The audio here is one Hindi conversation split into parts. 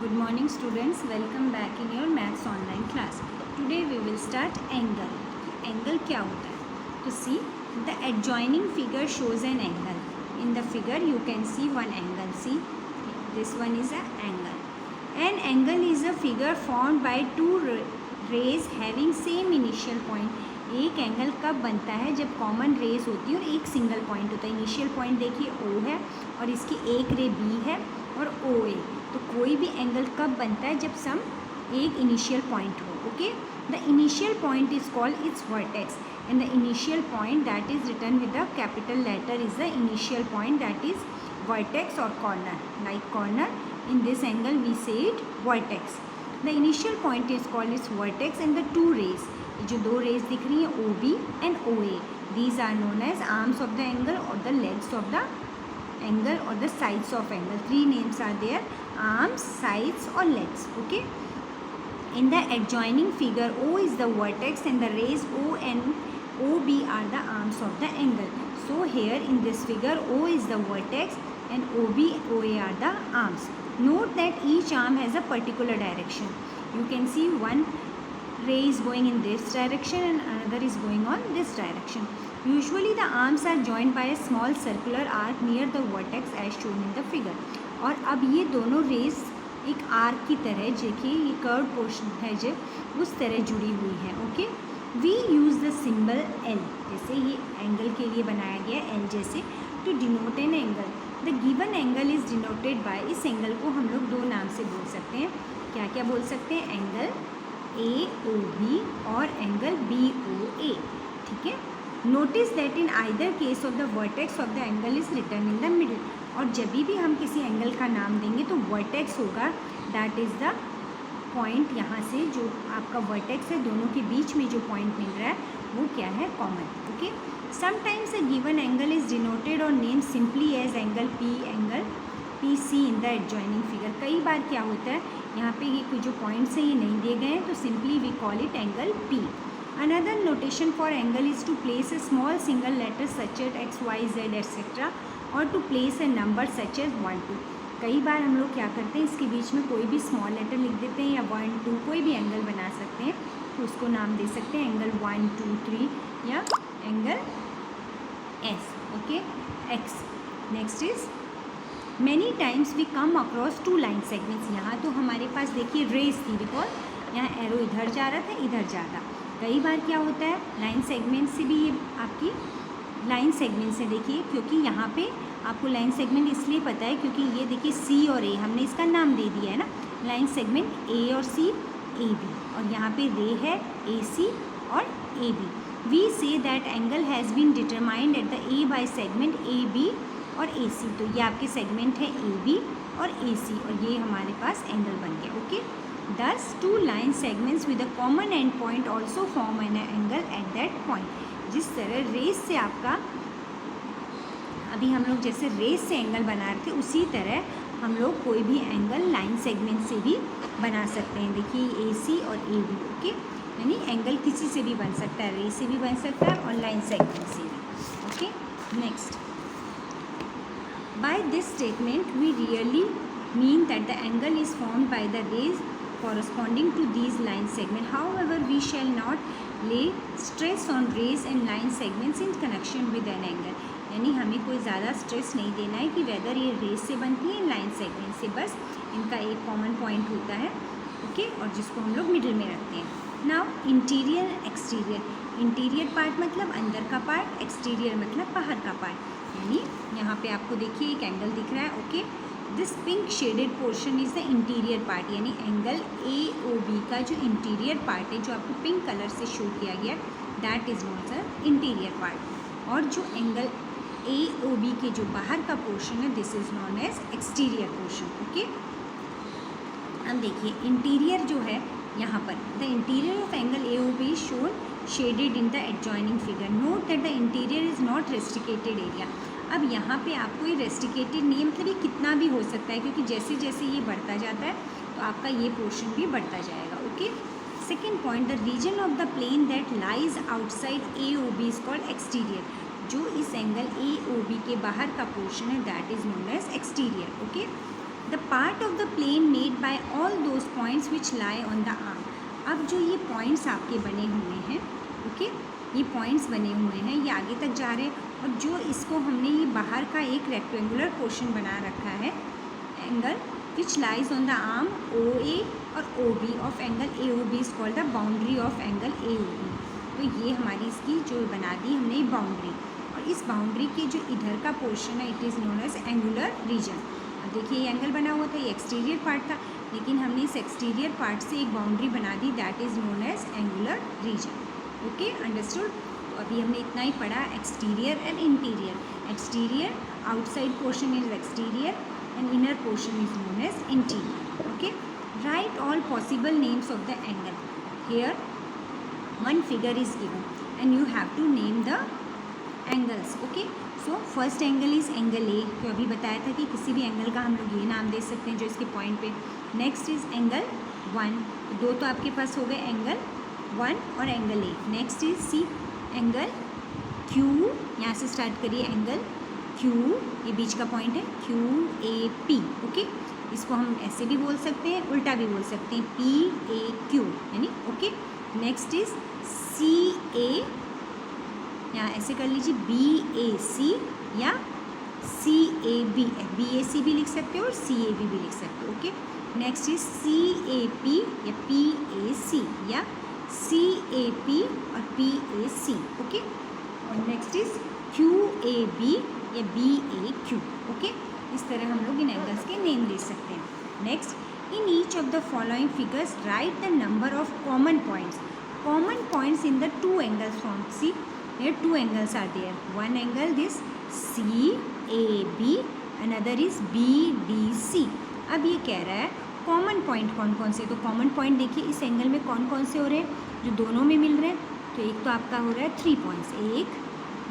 Good morning students, welcome back in your maths online class. Today we will start angle. Angle क्या होता है? To see the adjoining figure shows an angle. In the figure you can see one angle. See, this one is an angle. An angle is a figure formed by two rays having same initial point. एक एंगल कब बनता है? जब कॉमन रेज होती है और एक सिंगल पॉइंट होता है. इनिशियल पॉइंट देखिए O है और इसकी एक रे B है और OA. तो कोई भी एंगल कब बनता है? जब सम एक इनिशियल पॉइंट हो. Okay, the initial point is called its vertex and the initial point that is written with the capital letter is the initial point that is vertex और corner. Like corner, in this angle we say it vertex. The initial point is called its vertex and the two rays, जो दो रेज दिख रही हैं OB and OA, these are known as arms of the angle or the legs of the angle or the sides of angle. Three names are there: arms, sides or legs. Okay, in the adjoining figure O is the vertex and the rays O and OB are the arms of the angle. So here in this figure O is the vertex and OB, OA are the arms. Note that each arm has a particular direction. You can see one ray is going in this direction and another is going on this direction. Usually the arms are joined by a small circular arc near the vertex as shown in the figure. और अब ये दोनों रेज एक आर्क की तरह, देखिए ये कर्व पोर्शन है जो उस तरह जुड़ी हुई है. Okay, we use the symbol L, जैसे ये एंगल के लिए बनाया गया L जैसे, to denote an angle. The given angle is denoted by, इस एंगल को हम लोग दो नाम से बोल सकते हैं. क्या क्या बोल सकते हैं? एंगल AOB और एंगल BOA. ठीक है. Notice that in either case of the vertex of the angle is written in the middle. और जब भी हम किसी एंगल का नाम देंगे तो वर्टेक्स होगा, दैट इज़ द पॉइंट. यहाँ से जो आपका वर्टेक्स है, दोनों के बीच में जो पॉइंट मिल रहा है वो क्या है? Common. Okay, sometimes a given angle is denoted or named simply as angle P, angle PC in the adjoining figure. कई बार क्या होता है, यहाँ पे ये कुछ जो पॉइंट्स हैं ये नहीं दिए गए हैं तो simply we call it angle P. Another notation for angle is to place a small single letter such as X, Y, Z, etc. or to place a number such as 1, 2. कई बार हम लोग क्या करते हैं, इसके बीच में कोई भी स्मॉल लेटर लिख देते हैं या 1, 2 कोई भी एंगल बना सकते हैं, तो उसको नाम दे सकते हैं एंगल 1, 2, 3 या angle S. Okay, X. Next is many times we come across two line segments. यहाँ तो हमारे पास देखिए रेस थी, बिकॉज यहाँ एरो इधर जा रहा था, इधर जा रहा. कई बार क्या होता है, लाइन सेगमेंट से भी ये आपकी लाइन सेगमेंट से देखिए, क्योंकि यहाँ पे आपको लाइन सेगमेंट इसलिए पता है क्योंकि ये देखिए C और A हमने इसका नाम दे दिया है ना. लाइन सेगमेंट A और C, AB, और यहाँ पे रे है AC और AB. We see that angle has been determined at the A by segment AB और AC. तो ये आपके सेगमेंट है AB और AC और ये हमारे पास एंगल बन गया. Okay, these two line segments with a common end point also form an angle at that point. जिस तरह रेस से आपका अभी हम लोग जैसे रेस से एंगल बना रहे थे, उसी तरह हम लोग कोई भी एंगल लाइन सेगमेंट से भी बना सकते हैं. देखिए AC और AB. ओके, यानी एंगल किसी से भी बन सकता है, रेस से भी बन सकता है और लाइन सेगमेंट से भी. Okay, next. By this statement we really mean that the angle is formed by the rays corresponding to these line segment. However, we shall not lay stress on rays and line segments in connection with an angle. यानी हमें कोई ज़्यादा स्ट्रेस नहीं देना है कि वेदर ये रेस से बनती है लाइन सेगमेंट से, बस इनका एक कॉमन पॉइंट होता है. ओके, और जिसको हम लोग मिडिल में रखते हैं. Now interior exterior. Interior part मतलब अंदर का पार्ट, एक्सटीरियर मतलब बाहर का पार्ट. यानी यहाँ पे आपको देखिए एक एंगल दिख रहा है. Okay, this pink shaded portion is the interior part. यानी एंगल AOB का जो इंटीरियर पार्ट है, जो आपको पिंक कलर से शो किया गया, that is not the interior part. और जो एंगल AOB के जो बाहर का पोर्शन है, this is known as exterior portion. Okay, अब देखिए इंटीरियर जो है यहाँ पर, the interior of angle AOB is shown shaded in the adjoining figure. Note that the interior is not restricted area. अब यहाँ पे आपको ये रेस्ट्रिकेटेड नहीं है, मतलब ये कितना भी हो सकता है, क्योंकि जैसे जैसे ये बढ़ता जाता है तो आपका ये पोर्शन भी बढ़ता जाएगा. Okay, second point, the region of the plane that lies outside AOB is called exterior. जो इस एंगल AOB के बाहर का पोर्शन है, that is known as exterior. Okay, the part of the plane made by all those points which lie on the arm. अब जो ये पॉइंट्स आपके बने हुए हैं, ओके, ये पॉइंट्स बने हुए हैं, ये आगे तक जा रहे हैं, और जो इसको हमने ये बाहर का एक रेक्टेंगुलर पोर्शन बना रखा है, angle which lies on the arm O A और O B of angle A O B is called the boundary of angle A O B. तो ये हमारी इसकी जो बना दी हमने बाउंड्री, और इस बाउंड्री के जो इधर का पोर्शन है it is known as angular region. अब देखिए ये एंगल बना हुआ था, ये एक्सटीरियर पार्ट था, लेकिन हमने इस एक्सटीरियर पार्ट से एक बाउंड्री बना दी, that is known as angular region. Okay, understood. तो अभी हमने इतना ही पढ़ा, exterior and interior. Exterior outside portion is exterior and inner portion is known as interior. Okay, write all possible names of the angle. Here one figure is given and you have to name the angles. okay, so first angle is angle A, तो अभी बताया था कि किसी भी एंगल का हम लोग ये नाम दे सकते हैं जो इसके पॉइंट पे। नेक्स्ट इज एंगल 1, दो तो आपके पास हो गए, एंगल 1 और angle A। Next is C angle Q, यहाँ से स्टार्ट करिए, एंगल Q, ये बीच का पॉइंट है, QAP। ओके, इसको हम ऐसे भी बोल सकते हैं, उल्टा भी बोल सकते हैं, PAQ यानी। ओके, नेक्स्ट इज CA, यहाँ ऐसे कर लीजिए, BAC या CAB, BAC भी लिख सकते हो और CAB भी लिख सकते हो। ओके, नेक्स्ट इज CAP या PAC या CAP और PAC। ओके, और नेक्स्ट इज QAB या BAQ। ओके, इस तरह हम लोग इन एंगल्स के नेम दे सकते हैं। Next, in each of the following figures write the number of common points in the two angles formed. See, here two angles are there, one angle this CAB, another is BDC। अब ये कह रहा है कॉमन पॉइंट कौन कौन से, तो कॉमन पॉइंट देखिए इस एंगल में कौन कौन से हो रहे हैं जो दोनों में मिल रहे हैं। तो एक तो आपका हो रहा है 3 पॉइंट्स, 1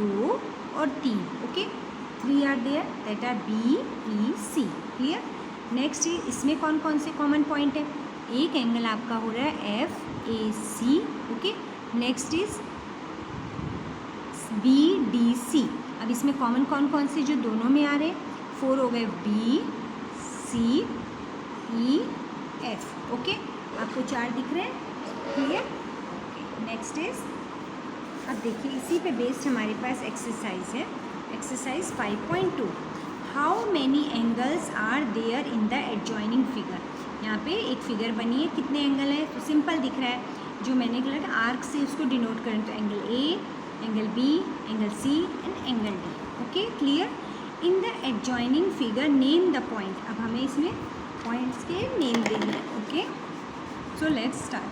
2 और 3। Okay, 3 are there, that are BEC। Clear. Next इसमें कौन कौन से कॉमन पॉइंट है, एक एंगल आपका हो रहा है FAC। Okay, next is BDC। अब इसमें कॉमन कौन कौन से जो दोनों में आ रहे हैं, 4 हो गए, BCEF। ओके, आपको 4 दिख रहे हैं। क्लियर। ओके, नेक्स्ट इज, अब देखिए इसी पे बेस्ड हमारे पास एक्सरसाइज है, exercise 5.2। How many angles are there in the adjoining figure. यहाँ पे एक फिगर बनी है, कितने एंगल है, तो सिंपल दिख रहा है, जो मैंने कहा आर्क से उसको डिनोट करें, तो angle A, angle B, angle C and angle D। Okay, clear. In the adjoining figure name the point. अब हमें इसमें पॉइंट्स के नेम देने हैं। Okay, so let's start.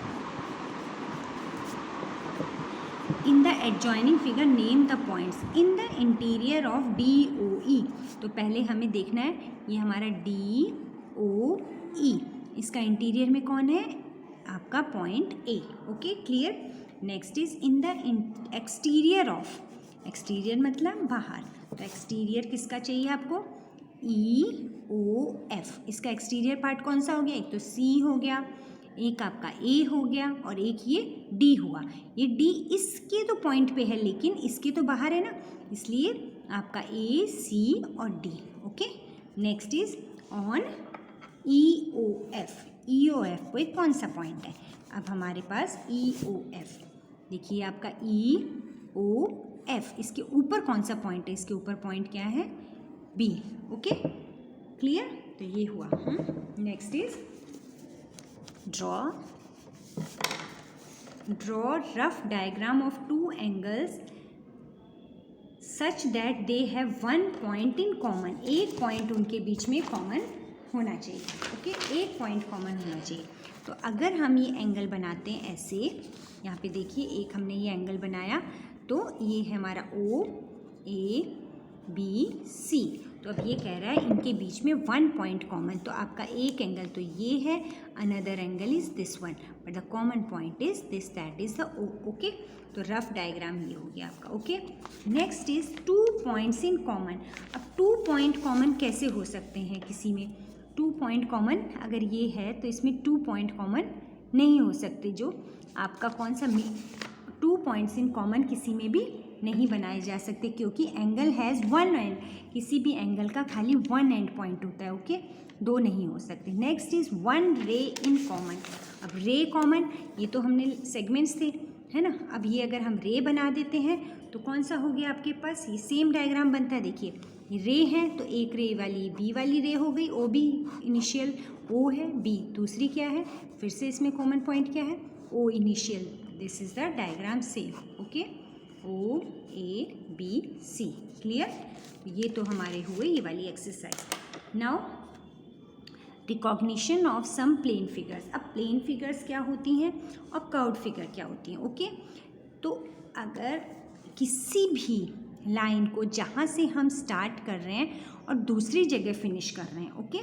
In the adjoining figure name the points in the interior of DOE। तो पहले हमें देखना है, ये हमारा DOE, इसका इंटीरियर में कौन है, आपका point A। Okay, clear. Next is in the exterior of, exterior मतलब बाहर, तो एक्सटीरियर किसका चाहिए आपको, EOF। इसका एक्सटीरियर पार्ट कौन सा हो गया, एक तो C हो गया, एक आपका A हो गया और एक ये D हुआ। ये D इसके तो पॉइंट पे है लेकिन इसके तो बाहर है ना, इसलिए आपका A, C और D। Okay, next is on EOF। EOF को एक कौन सा पॉइंट है, अब हमारे पास EOF देखिए, आपका EOF, इसके ऊपर कौन सा पॉइंट है, इसके ऊपर पॉइंट क्या है, B। Okay, clear. तो ये हुआ। Next is draw rough diagram of two angles such that they have one point in common। एक पॉइंट उनके बीच में कॉमन होना चाहिए। ओके, एक पॉइंट कॉमन होना चाहिए। तो अगर हम ये एंगल बनाते हैं ऐसे, यहाँ पे देखिए एक हमने ये एंगल बनाया, तो ये है हमारा OABC। तो अब ये कह रहा है इनके बीच में 1 पॉइंट कॉमन, तो आपका एक एंगल तो ये है, another angle is this one, but the common point is this, that is the O। Okay, तो रफ डायग्राम ये हो गया आपका। Okay, next is 2 points in common. अब 2 पॉइंट कॉमन कैसे हो सकते हैं किसी में, 2 पॉइंट कॉमन अगर ये है तो इसमें 2 पॉइंट कॉमन नहीं हो सकते, जो आपका कौन सा 2 पॉइंट्स इन कॉमन किसी में भी नहीं बनाए जा सकते क्योंकि एंगल हैज़ वन एंड, किसी भी एंगल का खाली वन एंड पॉइंट होता है, ओके, दो नहीं हो सकते। नेक्स्ट इज़ वन रे इन कॉमन। अब रे कॉमन, ये तो हमने सेगमेंट्स थे, है ना। अब ये अगर हम रे बना देते हैं तो कौन सा हो गया आपके पास, ये सेम डायग्राम बनता है। देखिए ये रे है तो एक रे वाली बी वाली रे हो गई, ओ बी इनिशियल ओ है, बी दूसरी क्या है, फिर से इसमें कॉमन पॉइंट क्या है, O initial. This is the diagram same, okay, O A B C, clear. ये तो हमारे हुए ये वाली exercise. Now recognition of some plane figures. अब प्लेन फिगर्स क्या होती हैं और कर्व्ड फिगर क्या होती हैं, ओके। तो अगर किसी भी लाइन को जहाँ से हम स्टार्ट कर रहे हैं और दूसरी जगह फिनिश कर रहे हैं, ओके,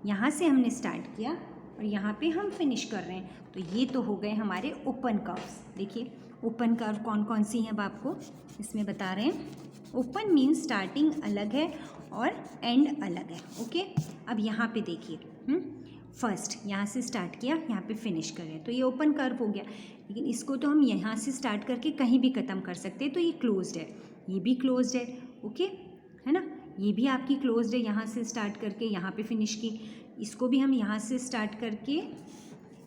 यहाँ से हमने स्टार्ट किया और यहाँ पे हम फिनिश कर रहे हैं, तो ये तो हो गए हमारे ओपन कर्व्स। देखिए ओपन कर्व कौन कौन सी हैं अब आपको इसमें बता रहे हैं। ओपन मीन्स स्टार्टिंग अलग है और एंड अलग है, ओके। अब यहाँ पे देखिए, फर्स्ट यहाँ से स्टार्ट किया, यहाँ पे फिनिश करें, तो ये ओपन कर्व हो गया। लेकिन इसको तो हम यहाँ से स्टार्ट करके कहीं भी ख़त्म कर सकते हैं, तो ये क्लोज्ड है, ये भी क्लोज्ड है, ओके, है ना। ये भी आपकी क्लोज्ड है, यहाँ से स्टार्ट करके यहाँ पे फिनिश की। इसको भी हम यहाँ से स्टार्ट करके,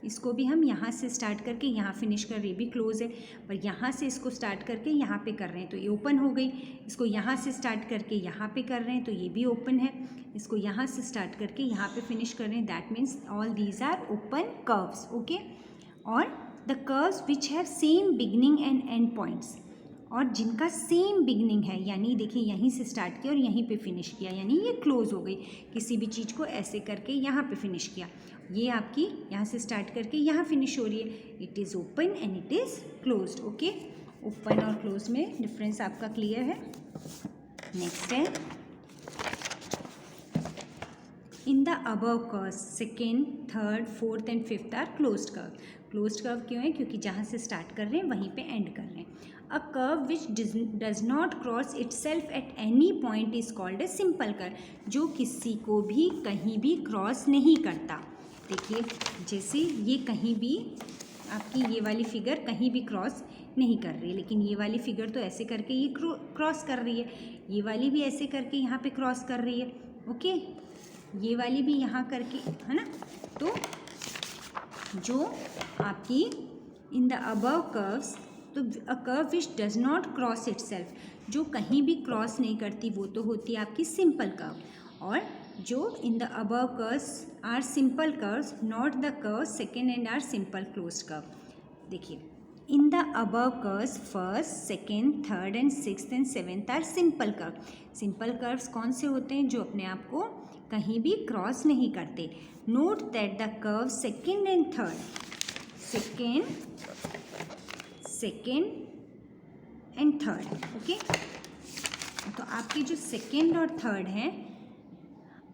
इसको भी हम यहाँ से स्टार्ट करके यहाँ फिनिश कर रहे, ये भी क्लोज है। पर यहाँ से इसको स्टार्ट करके यहाँ पे कर रहे हैं तो ये ओपन हो गई। इसको यहाँ से स्टार्ट करके यहाँ पे कर रहे हैं तो ये भी ओपन है। इसको यहाँ से स्टार्ट करके यहाँ पे फिनिश कर रहे हैं, that means all these are open curves, okay. और the curves which have same beginning and end points, और जिनका सेम बिगनिंग है, यानी देखिए यहीं से स्टार्ट किया और यहीं पे फिनिश किया, यानी ये क्लोज हो गई। किसी भी चीज़ को ऐसे करके यहाँ पे फिनिश किया, ये आपकी यहाँ से स्टार्ट करके यहाँ फिनिश हो रही है, it is open and it is closed, okay. Open और क्लोज में डिफरेंस आपका क्लियर है। नेक्स्ट है in the above curves second, third, fourth and fifth are closed curve. Closed curve क्यों है, क्योंकि जहाँ से स्टार्ट कर रहे हैं वहीं पे एंड कर रहे हैं। A curve which does not cross itself at any point is called a simple curve. जो किसी को भी कहीं भी क्रॉस नहीं करता। देखिए जैसे ये कहीं भी आपकी ये वाली फिगर कहीं भी क्रॉस नहीं कर रही है, लेकिन ये वाली फिगर तो ऐसे करके ये क्रॉस कर रही है, ये वाली भी ऐसे करके यहाँ पे क्रॉस कर रही है, ओके, ये वाली भी यहाँ करके, है ना। तो जो आपकी इन द अबव कर्व्स, तो a curve which does not cross itself, जो कहीं भी क्रॉस नहीं करती वो तो होती है आपकी सिंपल कर्व। और जो in the above curves are simple curves, not the curve second and are simple closed curve. देखिए in the above curves first, second, third and sixth and seventh are simple curve. Simple curves कौन से होते हैं, जो अपने आप को कहीं भी क्रॉस नहीं करते। Note that the curve second and third, second and third, okay. तो आपके जो सेकेंड और थर्ड हैं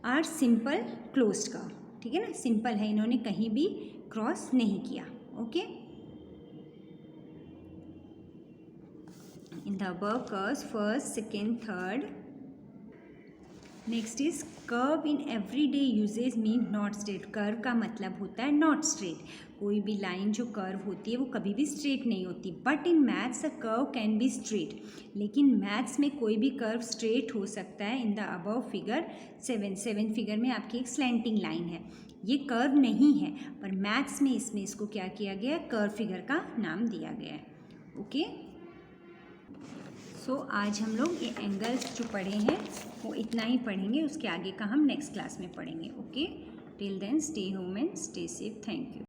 आर सिंपल क्लोज्ड कर्व, ठीक है ना, सिंपल है, इन्होंने कहीं भी क्रॉस नहीं किया, okay. In the above curves first, second, third. Next is curve in everyday usages mean not straight. Curve का मतलब होता है नॉट स्ट्रेट। कोई भी लाइन जो कर्व होती है वो कभी भी स्ट्रेट नहीं होती। But in maths a curve can be straight. लेकिन मैथ्स में कोई भी कर्व स्ट्रेट हो सकता है। In the above figure 7 figure में आपकी एक स्लैंटिंग लाइन है, ये कर्व नहीं है, पर मैथ्स में इसमें इसको क्या किया गया है, कर्व फिगर का नाम दिया गया है, ओके। सो आज हम लोग ये एंगल्स जो पढ़े हैं वो इतना ही पढ़ेंगे, उसके आगे का हम नेक्स्ट क्लास में पढ़ेंगे, okay. Till then stay home and stay safe, thank you.